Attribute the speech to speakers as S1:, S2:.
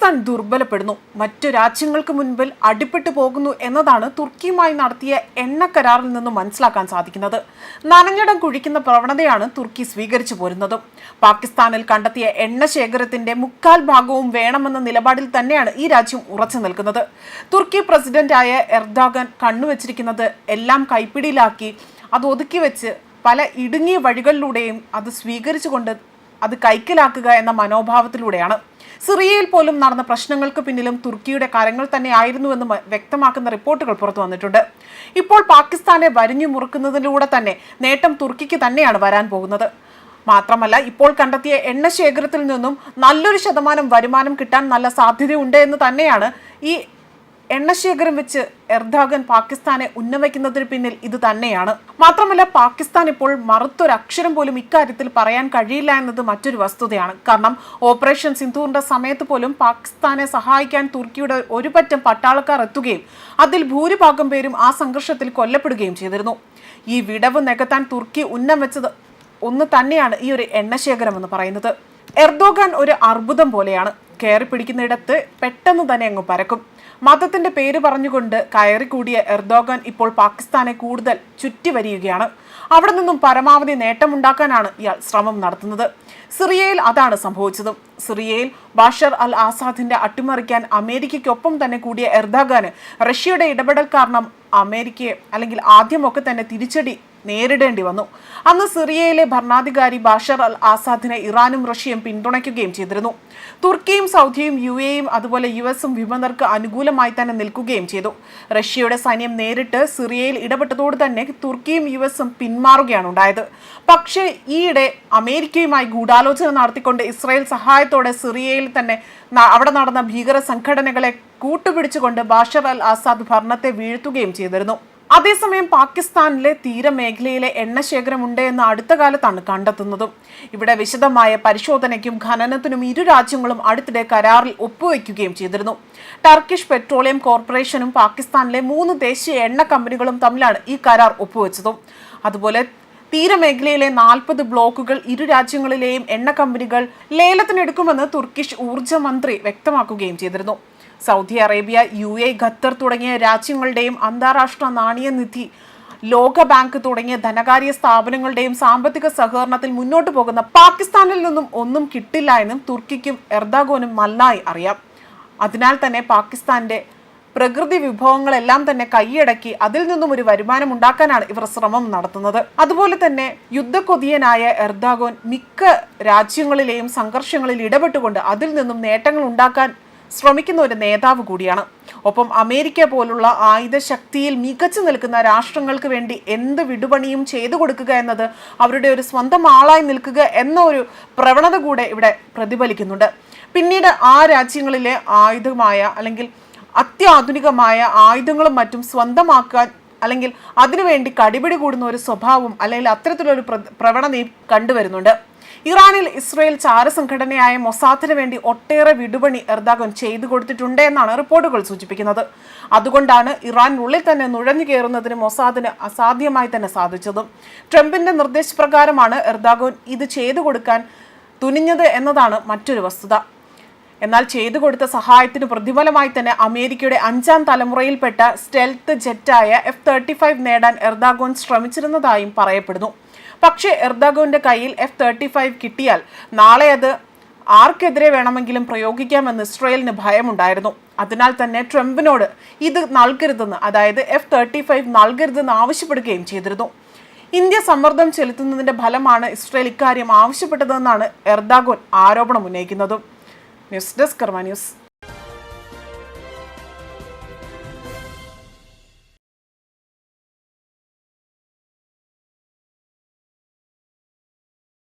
S1: പാകിസ്ഥാൻ ദുർബലപ്പെടുന്നു, മറ്റു രാജ്യങ്ങൾക്ക് മുൻപിൽ അടിപ്പെട്ടു പോകുന്നു എന്നതാണ് തുർക്കിയുമായി നടത്തിയ എണ്ണ കരാറിൽ നിന്നും മനസ്സിലാക്കാൻ സാധിക്കുന്നത്. നനഞ്ഞിടം കുഴിക്കുന്ന പ്രവണതയാണ് തുർക്കി സ്വീകരിച്ചു പോരുന്നത്. പാകിസ്ഥാനിൽ കണ്ടെത്തിയ എണ്ണ ശേഖരത്തിന്റെ 3/4 ഭാഗവും വേണമെന്ന നിലപാടിൽ തന്നെയാണ് ഈ രാജ്യം ഉറച്ചു നിൽക്കുന്നത്. തുർക്കി പ്രസിഡന്റായ എർദോഗൻ കണ്ണുവച്ചിരിക്കുന്നത് എല്ലാം കൈപ്പിടിയിലാക്കി അത് ഒതുക്കി വെച്ച് പല ഇടുങ്ങിയ വഴികളിലൂടെയും അത് സ്വീകരിച്ചുകൊണ്ട് അത് കൈക്കലാക്കുക എന്ന മനോഭാവത്തിലൂടെയാണ്. സിറിയയിൽ പോലും നടന്ന പ്രശ്നങ്ങൾക്ക് പിന്നിലും തുർക്കിയുടെ കരങ്ങൾ തന്നെയായിരുന്നുവെന്ന് വ്യക്തമാക്കുന്ന റിപ്പോർട്ടുകൾ പുറത്തു വന്നിട്ടുണ്ട്. ഇപ്പോൾ പാകിസ്ഥാനെ വരിഞ്ഞു മുറുക്കുന്നതിലൂടെ തന്നെ നേട്ടം തുർക്കിക്ക് തന്നെയാണ് വരാൻ പോകുന്നത്. മാത്രമല്ല, ഇപ്പോൾ കണ്ടെത്തിയ എണ്ണ ശേഖരത്തിൽ നിന്നും നല്ലൊരു ശതമാനം വരുമാനം കിട്ടാൻ നല്ല സാധ്യതയുണ്ട് എന്ന് തന്നെയാണ് ഈ എണ്ണശേഖരം വെച്ച് എർദോഗൻ പാകിസ്ഥാനെ ഉന്നമിക്കുന്നതിന് പിന്നിൽ ഇത് തന്നെയാണ്. മാത്രമല്ല, പാകിസ്ഥാൻ ഇപ്പോൾ മറുത്തൊരക്ഷരം പോലും ഇക്കാര്യത്തിൽ പറയാൻ കഴിയില്ല എന്നത് മറ്റൊരു വസ്തുതയാണ്. കാരണം ഓപ്പറേഷൻ സിന്ദൂറിന്റെ സമയത്ത് പോലും പാകിസ്ഥാനെ സഹായിക്കാൻ തുർക്കിയുടെ ഒരു പറ്റം പട്ടാളക്കാർ എത്തുകയും അതിൽ ഭൂരിഭാഗം പേരും ആ സംഘർഷത്തിൽ കൊല്ലപ്പെടുകയും ചെയ്തിരുന്നു. ഈ വിടവ് നികത്താൻ തുർക്കി ഉന്നം വെച്ചത് ഒന്ന് തന്നെയാണ് ഈ ഒരു എണ്ണശേഖരം എന്ന് പറയുന്നത്. എർദോഗൻ ഒരു അർബുദം പോലെയാണ്. കയറി പിടിക്കുന്നിടത്ത് പെട്ടെന്ന് തന്നെ അങ്ങ് പരക്കും. മതത്തിന്റെ പേര് പറഞ്ഞുകൊണ്ട് കയറിക്കൂടിയ എർദോഗൻ ഇപ്പോൾ പാകിസ്ഥാനെ കൂടുതൽ ചുറ്റി വരികയാണ്. അവിടെ നിന്നും പരമാവധി നേട്ടമുണ്ടാക്കാനാണ് ഇയാൾ ശ്രമം നടത്തുന്നത്. സിറിയയിൽ അതാണ് സംഭവിച്ചത്. സിറിയയിൽ ബാഷർ അൽ ആസാദിന്റെ അട്ടിമറിക്കാൻ അമേരിക്കയ്ക്കൊപ്പം തന്നെ കൂടിയ എർദോഗന് റഷ്യയുടെ ഇടപെടൽ കാരണം അമേരിക്കയെ അല്ലെങ്കിൽ ആദ്യമൊക്കെ തന്നെ തിരിച്ചടി നേരിടേണ്ടി വന്നു. അന്ന് സിറിയയിലെ ഭരണാധികാരി ബാഷർ അൽ ആസാദിനെ ഇറാനും റഷ്യയും പിന്തുണയ്ക്കുകയും ചെയ്തിരുന്നു. തുർക്കിയും സൗദിയും UAEയും അതുപോലെ US-ഉം വിമതർക്ക് അനുകൂലമായി തന്നെ നിൽക്കുകയും ചെയ്തു. റഷ്യയുടെ സൈന്യം നേരിട്ട് സിറിയയിൽ ഇടപെട്ടതോട് തന്നെ തുർക്കിയും US-ഉം പിന്മാറുകയാണ് ഉണ്ടായത്. പക്ഷേ ഈയിടെ അമേരിക്കയുമായി ഗൂഢാലോചന നടത്തിക്കൊണ്ട് ഇസ്രായേൽ സഹായത്തോടെ സിറിയയിൽ തന്നെ അവിടെ നടന്ന ഭീകര സംഘടനകളെ കൂട്ടുപിടിച്ചുകൊണ്ട് ബാഷർ അൽ ആസാദ് ഭരണത്തെ വീഴ്ത്തുകയും ചെയ്തിരുന്നു. അതേസമയം പാകിസ്ഥാനിലെ തീരമേഖലയിലെ എണ്ണശേഖരമുണ്ട് എന്ന് അടുത്ത കാലത്താണ് കണ്ടെത്തുന്നതും. ഇവിടെ വിശദമായ പരിശോധനയ്ക്കും ഖനനത്തിനും ഇരു രാജ്യങ്ങളും അടുത്തിടെ കരാറിൽ ഒപ്പുവയ്ക്കുകയും ചെയ്തിരുന്നു. ടർക്കിഷ് പെട്രോളിയം കോർപ്പറേഷനും പാകിസ്ഥാനിലെ 3 ദേശീയ എണ്ണ കമ്പനികളും തമ്മിലാണ് ഈ കരാർ ഒപ്പുവെച്ചതും. അതുപോലെ തീരമേഖലയിലെ 40 ബ്ലോക്കുകൾ ഇരു രാജ്യങ്ങളിലെയും എണ്ണ കമ്പനികൾ ലേലത്തിനെടുക്കുമെന്ന് തുർക്കിഷ് ഊർജ്ജ മന്ത്രി വ്യക്തമാക്കുകയും ചെയ്തിരുന്നു. സൗദി അറേബ്യ, UAE, ഖത്തർ തുടങ്ങിയ രാജ്യങ്ങളുടെയും അന്താരാഷ്ട്ര നാണയനിധി, ലോക ബാങ്ക് തുടങ്ങിയ ധനകാര്യ സ്ഥാപനങ്ങളുടെയും സാമ്പത്തിക സഹകരണത്തിൽ മുന്നോട്ട് പോകുന്ന പാകിസ്ഥാനിൽ നിന്നും ഒന്നും കിട്ടില്ല എന്നും തുർക്കിക്കും എർദോഗനും നന്നായി അറിയാം. അതിനാൽ തന്നെ പാകിസ്ഥാന്റെ പ്രകൃതി വിഭവങ്ങളെല്ലാം തന്നെ കൈയടക്കി അതിൽ നിന്നും ഒരു വരുമാനം ഉണ്ടാക്കാനാണ് ഇവർ ശ്രമം നടത്തുന്നത്. അതുപോലെ തന്നെ യുദ്ധക്കൊതിയനായ എർദോഗൻ മിക്ക രാജ്യങ്ങളിലെയും സംഘർഷങ്ങളിൽ ഇടപെട്ടുകൊണ്ട് അതിൽ നിന്നും നേട്ടങ്ങൾ ഉണ്ടാക്കാൻ ശ്രമിക്കുന്ന ഒരു നേതാവ് കൂടിയാണ്. ഒപ്പം അമേരിക്ക പോലുള്ള ആയുധ ശക്തിയിൽ മികച്ചു നിൽക്കുന്ന രാഷ്ട്രങ്ങൾക്ക് വേണ്ടി എന്ത് വിടുപണിയും ചെയ്തു കൊടുക്കുക എന്നത് അവരുടെ ഒരു സ്വന്തം ആളായി നിൽക്കുക എന്ന ഒരു പ്രവണത കൂടെ ഇവിടെ പ്രതിഫലിക്കുന്നുണ്ട്. പിന്നീട് ആ രാജ്യങ്ങളിലെ ആയുധമായ അല്ലെങ്കിൽ അത്യാധുനികമായ ആയുധങ്ങളും മറ്റും സ്വന്തമാക്കാൻ അല്ലെങ്കിൽ അതിനുവേണ്ടി കടിപിടി കൂടുന്ന ഒരു സ്വഭാവം അല്ലെങ്കിൽ അത്തരത്തിലൊരു പ്രവണതയും കണ്ടുവരുന്നുണ്ട്. ഇറാനിൽ ഇസ്രയേൽ ചാരസംഘടനയായ മൊസാദിന് വേണ്ടി ഒട്ടേറെ വിടുപണി എർദോഗൻ ചെയ്തു കൊടുത്തിട്ടുണ്ട് എന്നാണ് റിപ്പോർട്ടുകൾ സൂചിപ്പിക്കുന്നത്. അതുകൊണ്ടാണ് ഇറാനുള്ളിൽ തന്നെ നുഴഞ്ഞു കയറുന്നതിന് മൊസാദിന് അസാധ്യമായി തന്നെ സാധിച്ചതും. ട്രംപിന്റെ നിർദ്ദേശപ്രകാരമാണ് എർദോഗൻ ഇത് ചെയ്തു കൊടുക്കാൻ തുനിഞ്ഞത് എന്നതാണ് മറ്റൊരു വസ്തുത. എന്നാൽ ചെയ്തു കൊടുത്ത സഹായത്തിന് പ്രതിഫലമായി തന്നെ അമേരിക്കയുടെ 5ാം തലമുറയിൽപ്പെട്ട സ്റ്റെൽത്ത് ജെറ്റായ F-35 നേടാൻ എർദോഗൻ ശ്രമിച്ചിരുന്നതായും പറയപ്പെടുന്നു. പക്ഷേ എർദോഗന്റെ കയ്യിൽ F-35 കിട്ടിയാൽ നാളെ അത് ആർക്കെതിരെ വേണമെങ്കിലും പ്രയോഗിക്കാമെന്ന് ഇസ്രായേലിന് ഭയമുണ്ടായിരുന്നു. അതിനാൽ തന്നെ ട്രംപിനോട് ഇത് നൽകരുതെന്ന്, അതായത് F-35 നൽകരുതെന്ന് ആവശ്യപ്പെടുകയും ചെയ്തിരുന്നു. ഇന്ത്യ സമ്മർദ്ദം ചെലുത്തുന്നതിന്റെ ഫലമാണ് ഇസ്രായേൽ ഇക്കാര്യം ആവശ്യപ്പെട്ടതെന്നാണ് എർദോഗൻ ആരോപണം ഉന്നയിക്കുന്നതും. ന്യൂസ് ഡെസ്ക് കർമ്മ ന്യൂസ്.